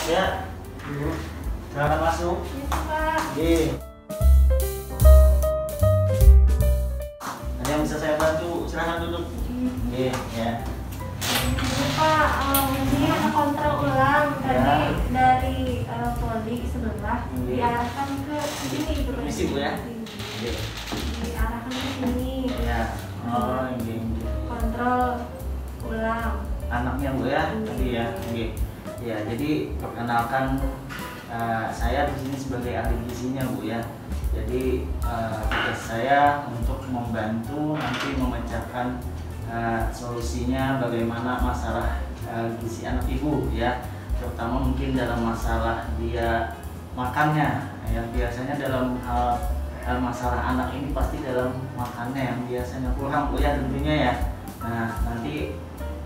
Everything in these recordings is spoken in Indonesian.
Ya, Bu. Silakan masuk. Iya, Pak. Oke. Ada yang bisa saya bantu? Silakan duduk. Oke, ya. Ini Pak, ini ada kontrol ulang tadi dari poli sebelah diarahkan ke sini. Permisi, Bu ya. Oke. Diarahkan ke sini. Ya. Oh, ini. Kontrol ulang. Anaknya, Bu ya, tadi ya. Oke. Ya, jadi perkenalkan saya di sini sebagai ahli gizinya, Bu ya. Jadi tugas saya untuk membantu nanti memecahkan solusinya bagaimana masalah gizi anak ibu ya, terutama mungkin dalam masalah dia makannya yang biasanya dalam hal masalah anak ini pasti dalam makannya yang biasanya kurang, Bu ya, tentunya ya. Nah, nanti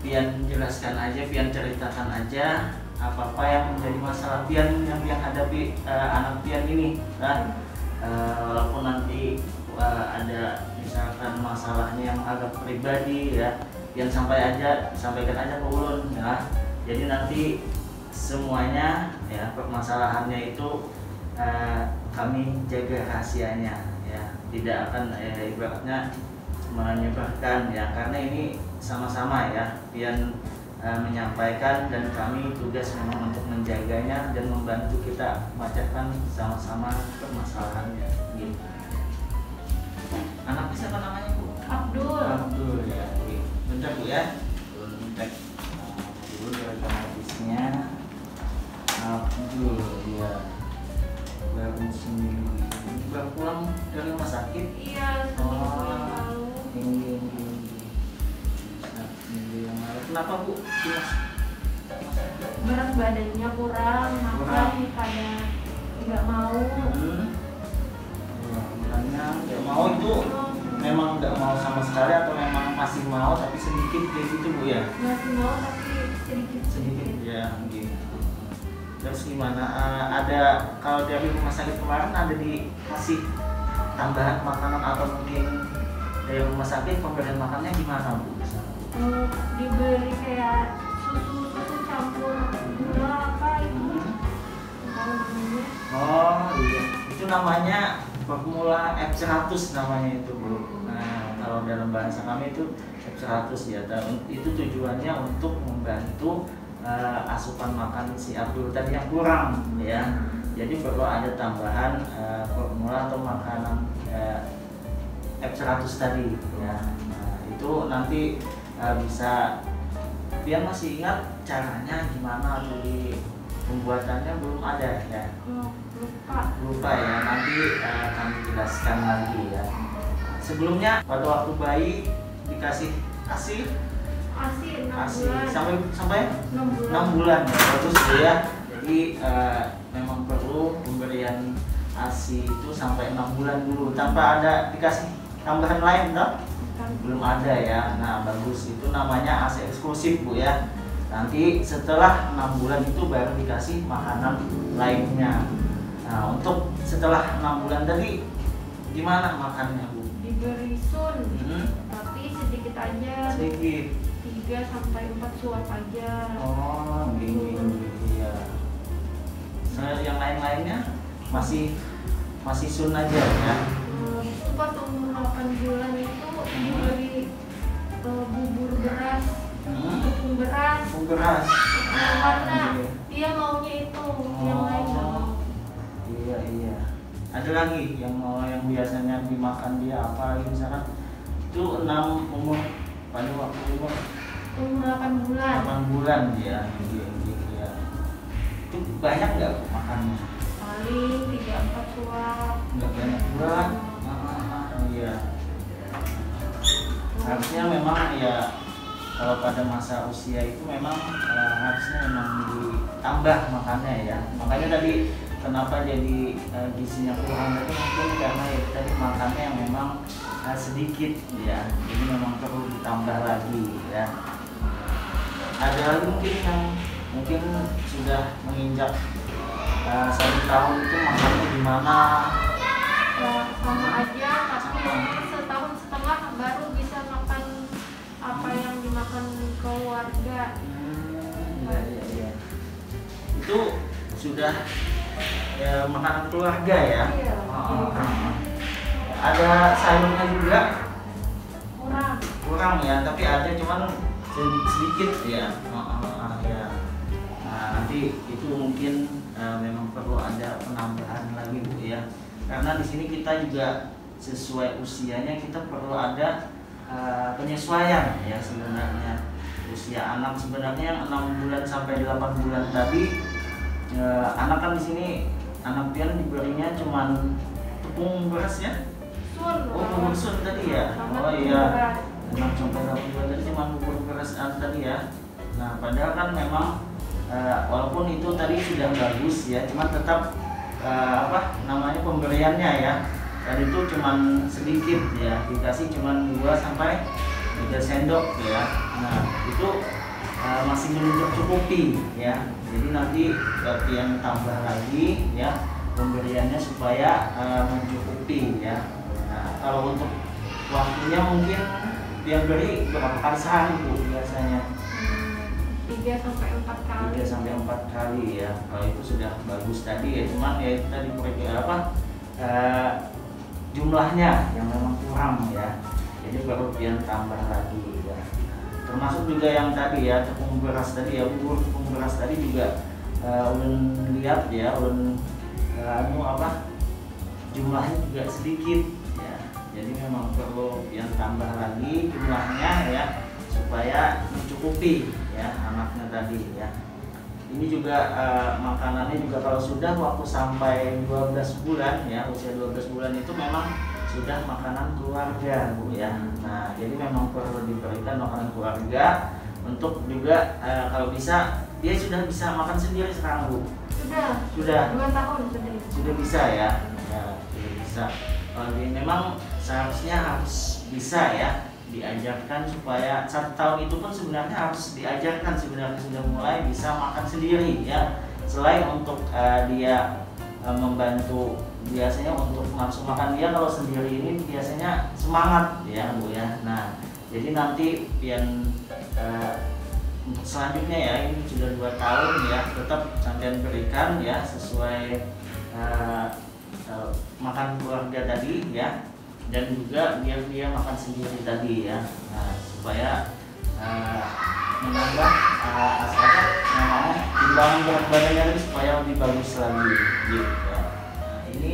Pian jelaskan aja, Pian ceritakan aja apa-apa yang menjadi masalah Pian yang hadapi anak Pian ini kan. Walaupun nanti ada misalkan masalahnya yang agak pribadi ya, Pian sampaikan aja ke Ulun ya. Jadi nanti semuanya ya permasalahannya itu kami jaga rahasianya ya, tidak akan ibaratnya menyebarkan ya, karena ini sama-sama ya, Pian menyampaikan dan kami tugas memang untuk menjaganya dan membantu kita memecahkan sama-sama permasalahannya gitu. Anak siapa namanya, Bu? Abdul. Abdul ya. Oke. Bentar, Bu ya. Bentar. Dulu rekomendasinya Abdul ya. Baru seminggu. Baru pulang dari rumah sakit? Iya, seminggu yang lalu. Ini. Kenapa, Bu? Berat badannya kurang, makan pada nggak mau. Makanya nggak mau itu memang nggak mau sama sekali atau memang masih mau tapi sedikit kayak gitu, Bu ya? Masih mau tapi sedikit. Ya gitu. Terus gimana? Ada kalau dari rumah sakit kemarin ada dikasih tambahan makanan atau mungkin dari rumah sakit pemberian makannya gimana, Bu? Diberi kayak susu campur gula apa itu? Tahu namanya? Oh iya, itu namanya formula F100 namanya itu, Bu. Nah, kalau dalam bahasa kami itu F100 ya. Itu tujuannya untuk membantu asupan makan si Abdul tadi yang kurang ya. Jadi perlu ada tambahan formula atau makanan F100 tadi ya. Nah, itu nanti bisa. Pian masih ingat caranya gimana atau di pembuatannya belum ada ya? Lupa ya, nanti kami jelaskan lagi ya. Sebelumnya pada waktu bayi dikasih ASI 6 bulan. sampai 6 6 bulan ya, bagus ya. Jadi memang perlu pemberian ASI itu sampai 6 bulan dulu tanpa ada dikasih tambahan lain toh? Belum ada ya. Nah, bagus, itu namanya ASI eksklusif, Bu ya. Nanti setelah 6 bulan itu baru dikasih makanan lainnya. Nah, untuk setelah 6 bulan tadi gimana makannya, Bu? Diberi sun, tapi sedikit aja. Sedikit. 3-4 suap aja. Oh, gini ya. Yang lain-lainnya masih sun aja ya. Itu pas umur 8 bulan itu diberi bubur beras, tepung beras. Karena dia maunya itu, yang lain nggak mau. Iya. Ada lagi yang biasanya dimakan dia apa lagi misalkan itu umur pada waktu umur 8 bulan. 8 bulan ya. Itu banyak nggak makannya? Paling 3-4 suap. Nggak banyak juga. Iya. Harusnya memang ya kalau pada masa usia itu memang harusnya memang ditambah makannya ya. Makanya tadi kenapa jadi gizinya kurang itu mungkin karena ya tadi makannya yang memang sedikit ya. Jadi memang perlu ditambah lagi ya. Ada lagi mungkin yang sudah menginjak 1 tahun itu makannya gimana? Sama aja, tapi 1,5 tahun baru bisa makan apa yang dimakan keluarga. Iya. itu sudah ya makanan keluarga ya. Iya. Ada sayurnya juga? Kurang ya, tapi ada cuman sedikit ya. Ya. Nah, nanti itu mungkin memang perlu ada penambahan lagi Bu ya. Karena di sini kita juga sesuai usianya kita perlu ada penyesuaian ya sebenarnya. Usia anak sebenarnya yang 6 bulan sampai 8 bulan tadi anak kan di sini anak pian diberinya cuman tepung beras ya. Bubur sun tadi ya. Oh iya. 6 sampai 8 bulan tadi cuma bubur beras tadi ya. Nah, padahal kan memang walaupun itu tadi sudah bagus ya, cuma tetap pemberiannya ya. Tadi itu cuman sedikit ya, dikasih cuman 2 sampai 3 sendok ya. Nah, itu masih belum tercukupi ya. Jadi nanti yang tambah lagi ya pemberiannya supaya mencukupi ya. Nah, kalau untuk waktunya mungkin yang beri berapa kali sehari Bu biasanya? 3 sampai 4 kali. 3 sampai 4 kali ya. Kalau itu sudah bagus tadi ya. Cuman ya itu tadi jumlahnya yang memang kurang ya. Jadi baru pian tambah lagi ya. Termasuk juga yang tadi ya tepung beras tadi ya, bubur tepung beras tadi juga ulun lihat ya, ulun jumlahnya juga sedikit ya. Jadi memang perlu pian tambah lagi jumlahnya ya supaya mencukupi ya anaknya tadi ya. Ini juga makanannya juga kalau sudah waktu sampai 12 bulan ya, usia 12 bulan itu memang sudah makanan keluarga Bu ya. Nah, jadi memang perlu diberikan makanan keluarga untuk juga kalau bisa dia sudah bisa makan sendiri sekarang Bu. Sudah 2 tahun sudah bisa ya. Ya, sudah bisa. Memang seharusnya harus bisa ya diajarkan supaya 1 tahun itu pun sebenarnya harus diajarkan sebenarnya sudah mulai bisa makan sendiri ya. Selain untuk dia membantu biasanya untuk langsung makan, dia kalau sendiri ini biasanya semangat ya Bu ya. Nah, jadi nanti pian untuk selanjutnya ya ini sudah 2 tahun ya tetap sampean berikan ya sesuai makan keluarga tadi ya, dan juga biar dia makan sendiri tadi ya. Nah, supaya menambah namanya timbang berat badannya tadi supaya lebih bagus lagi gitu ya. Nah, ini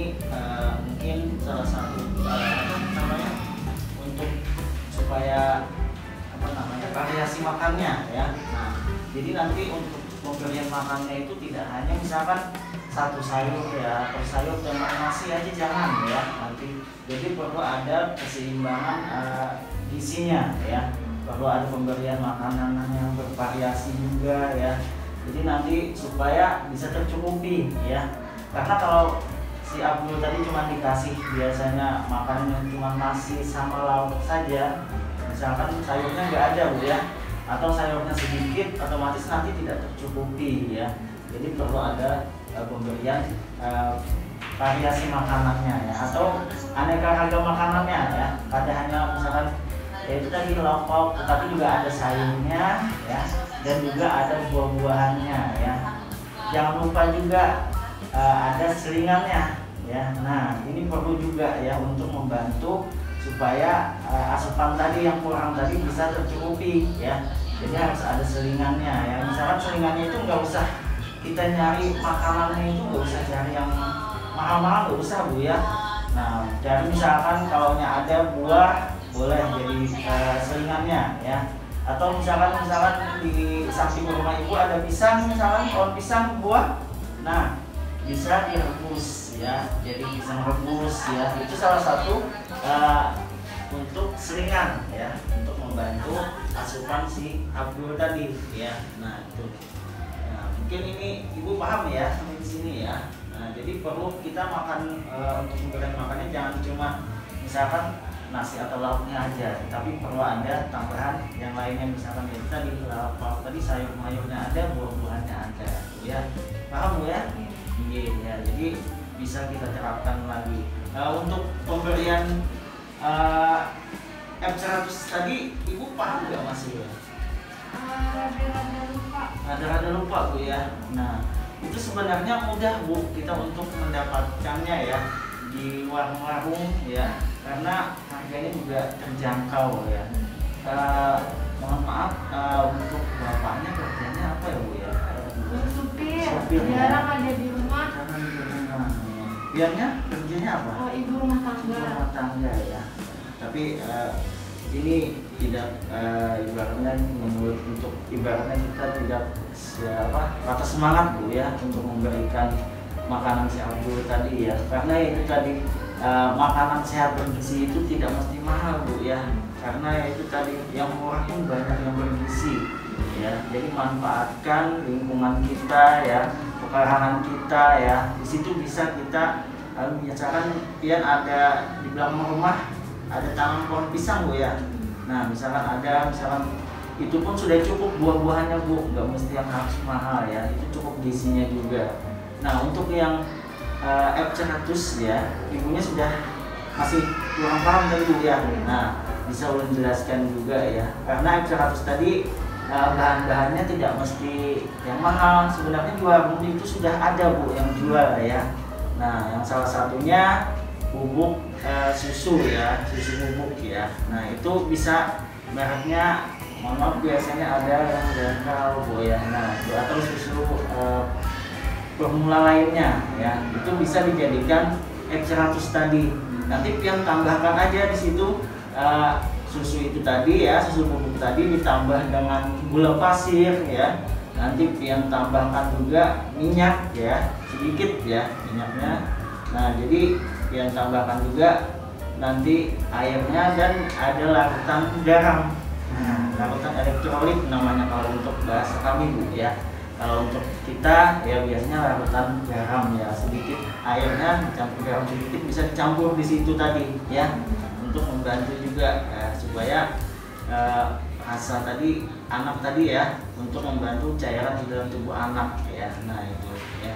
mungkin salah satu untuk supaya variasi makannya ya. Nah, jadi nanti untuk pemberian makannya itu tidak hanya misalkan 1 sayur ya, atau sayur dan nasi aja jangan ya nanti. Jadi perlu ada keseimbangan gizinya ya. Perlu ada pemberian makanan yang bervariasi juga ya. Jadi nanti supaya bisa tercukupi ya. Karena kalau si Abdul tadi cuma dikasih biasanya makanan yang cuma nasi sama lauk saja, misalkan sayurnya nggak ada Bu ya, atau sayurnya sedikit, otomatis nanti tidak tercukupi ya. Jadi perlu ada pemberian variasi makanannya ya, atau aneka ragam makanannya ya. Ada hanya misalkan ya itu tadi lauk-lauk, tetapi juga ada sayurnya ya, dan juga ada buah-buahannya ya. Jangan lupa juga ada selingannya ya. Nah, ini perlu juga ya untuk membantu supaya asupan tadi yang kurang tadi bisa tercukupi ya. Jadi harus ada selingannya ya. Misalkan selingannya itu nggak usah kita nyari makanannya, itu nggak usah cari yang mahal-mahal, nggak usah Bu ya. Nah, jadi misalkan kalau ada buah boleh jadi selingannya ya. Atau misalkan di samping rumah ibu ada pisang, misalkan pohon pisang buah, nah bisa direbus ya, jadi pisang rebus ya. Itu salah satu untuk selingan ya, untuk membantu asupan si Abdul tadi ya. Nah itu, nah, mungkin ini ibu paham ya di sini ya. Nah, jadi perlu kita makan untuk memberikan makannya jangan cuma misalkan nasi atau lauknya aja, tapi perlu ada tambahan yang lainnya, misalkan ya tadi lauk tadi sayur mayurnya ada, buah-buahannya ada ya. Paham Bu ya? Iya ya, jadi bisa kita terapkan lagi. Untuk pemberian F100 tadi ibu paham nggak masih ya? Rada-rada lupa. Rada-rada lupa Bu ya. Nah, itu sebenarnya mudah Bu kita untuk mendapatkannya ya di warung-warung ya, karena harganya juga terjangkau ya. Mohon maaf, untuk bapaknya kerjanya apa ya Bu ya? Supir, jarang ada di rumah. Jarang di rumah. Biarnya kerjanya apa? Ibu rumah tangga. Rumah tangga ya. Tapi ini tidak ibaratnya menurut untuk ibaratnya kita tidak patah semangat Bu ya untuk memberikan makanan si Abdul tadi ya, karena itu tadi makanan sehat bergizi itu tidak mesti mahal Bu ya, karena itu tadi yang murah pun banyak yang bergizi ya. Jadi manfaatkan lingkungan kita ya, pekarangan kita ya, di situ bisa kita misalkan pian ada di belakang rumah ada tanam pohon pisang Bu ya. Nah misalkan itu pun sudah cukup buah-buahannya Bu, nggak mesti yang harus mahal ya, itu cukup gizinya juga. Nah untuk yang F100 ya, ibunya sudah masih kurang paham tadi Bu ya. Nah bisa ulun jelaskan juga ya, karena F100 tadi bahan-bahannya tidak mesti yang mahal, sebenarnya di warung itu sudah ada Bu yang jual ya. Nah yang salah satunya bubuk susu ya, susu bubuk ya. Nah itu bisa mereknya, mohon maaf biasanya ada yang lokal Bu ya. Nah itu atau susu formula lainnya ya, itu bisa dijadikan F100 tadi. Nanti pian tambahkan aja di situ susu itu tadi ya, susu bubuk tadi ditambah dengan gula pasir ya. Nanti pian tambahkan juga minyak ya, sedikit ya minyaknya. Nah jadi pian tambahkan juga nanti airnya dan ada larutan garam. Larutan elektrolit namanya kalau untuk bahasa kami Bu ya. Kalau untuk kita ya biasanya larutan garam ya, sedikit airnya dicampur garam sedikit, bisa dicampur di situ tadi ya, untuk membantu juga supaya rasa tadi anak tadi ya, untuk membantu cairan di dalam tubuh anak ya. Nah itu ya.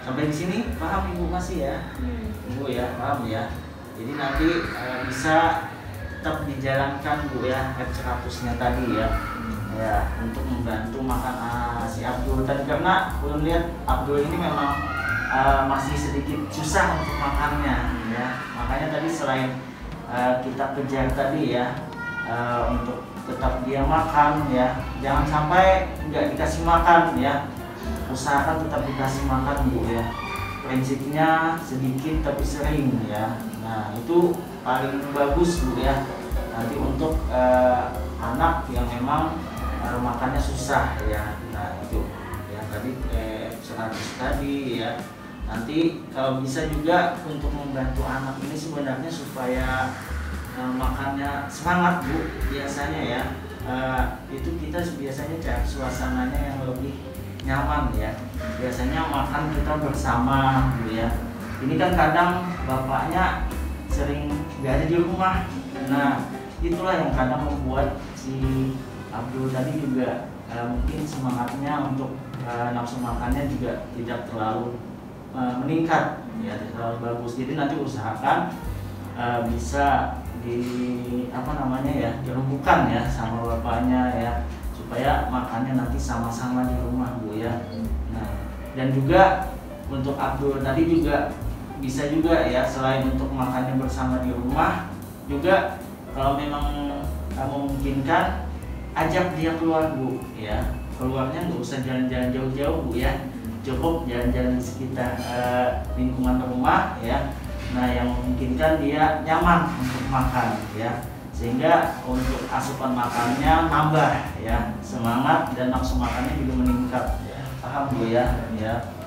Sampai di sini paham Ibu masih ya? Ibu ya paham ya. Jadi nanti bisa tetap dijalankan Bu ya F100-nya tadi ya. Ya untuk membantu makan si Abdul tadi, karena belum lihat Abdul ini memang masih sedikit susah untuk makannya ya. Makanya tadi selain kita kejar tadi ya untuk tetap dia makan ya, jangan sampai nggak dikasih makan ya, usahakan tetap dikasih makan Bu ya. Prinsipnya sedikit tapi sering ya. Nah itu paling bagus Bu ya, nanti untuk anak yang memang makannya susah ya. Nah itu ya tadi 100 tadi ya. Nanti kalau bisa juga untuk membantu anak ini sebenarnya supaya makannya semangat Bu biasanya ya, itu kita biasanya cari suasananya yang lebih nyaman ya. Biasanya makan kita bersama Bu ya. Ini kan kadang bapaknya sering gak ada di rumah. Nah itulah yang kadang membuat si Abdul tadi juga mungkin semangatnya untuk nafsu makannya juga tidak terlalu meningkat ya, tidak terlalu bagus. Jadi nanti usahakan bisa dirumbukan ya sama bapaknya ya, supaya makannya nanti sama-sama di rumah Bu ya. Nah dan juga untuk Abdul tadi juga bisa juga ya, selain untuk makannya bersama di rumah juga, kalau memang memungkinkan ajak dia keluar Bu ya. Keluarnya nggak usah jalan-jalan jauh-jauh Bu ya, cukup jalan-jalan di sekitar lingkungan rumah ya. Nah yang memungkinkan dia nyaman untuk makan ya, sehingga untuk asupan makannya nambah ya, semangat dan nafsu makannya juga meningkat ya. Paham Bu ya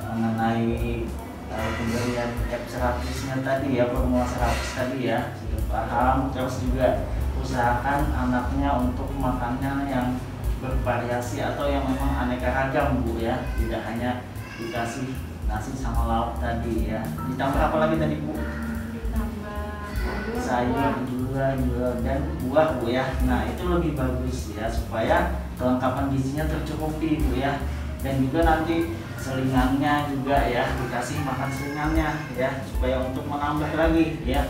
mengenai pemberian F100-nya tadi ya, formula 100 tadi ya, sudah paham. Terus juga usahakan anaknya untuk makannya yang bervariasi atau yang memang aneka ragam Bu ya, tidak hanya dikasih nasi sama lauk tadi ya. Ditambah apa lagi tadi Bu? Ditambah sayur juga dan buah Bu ya. Nah itu lebih bagus ya, supaya kelengkapan gizinya tercukupi Bu ya. Dan juga nanti selingannya juga ya, dikasih makan selingannya ya, supaya untuk menambah lagi ya.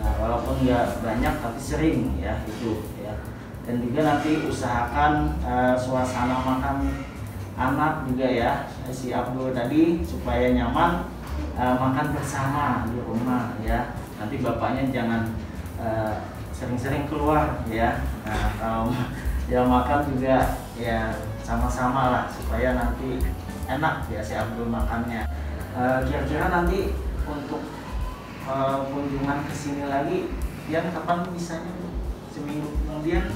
Nah, walaupun nggak banyak tapi sering ya itu ya. Dan juga nanti usahakan suasana makan anak juga ya, si Abdul tadi supaya nyaman makan bersama di rumah ya. Nanti bapaknya jangan sering-sering keluar ya. Nah, kalau ya makan juga ya sama-sama lah supaya nanti enak ya si Abdul makannya. Kira-kira nanti untuk kunjungan ke sini lagi yang kapan misalnya seminggu kemudian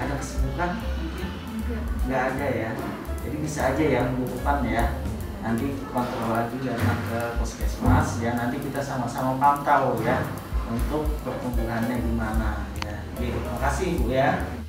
ada kesibukan mungkin? Nggak ada ya, jadi bisa aja ya minggu depan ya, nanti kontrol lagi datang ke puskesmas ya, nanti kita sama-sama pantau ya untuk pertumbuhannya gimana ya. Oke, terima kasih Bu ya.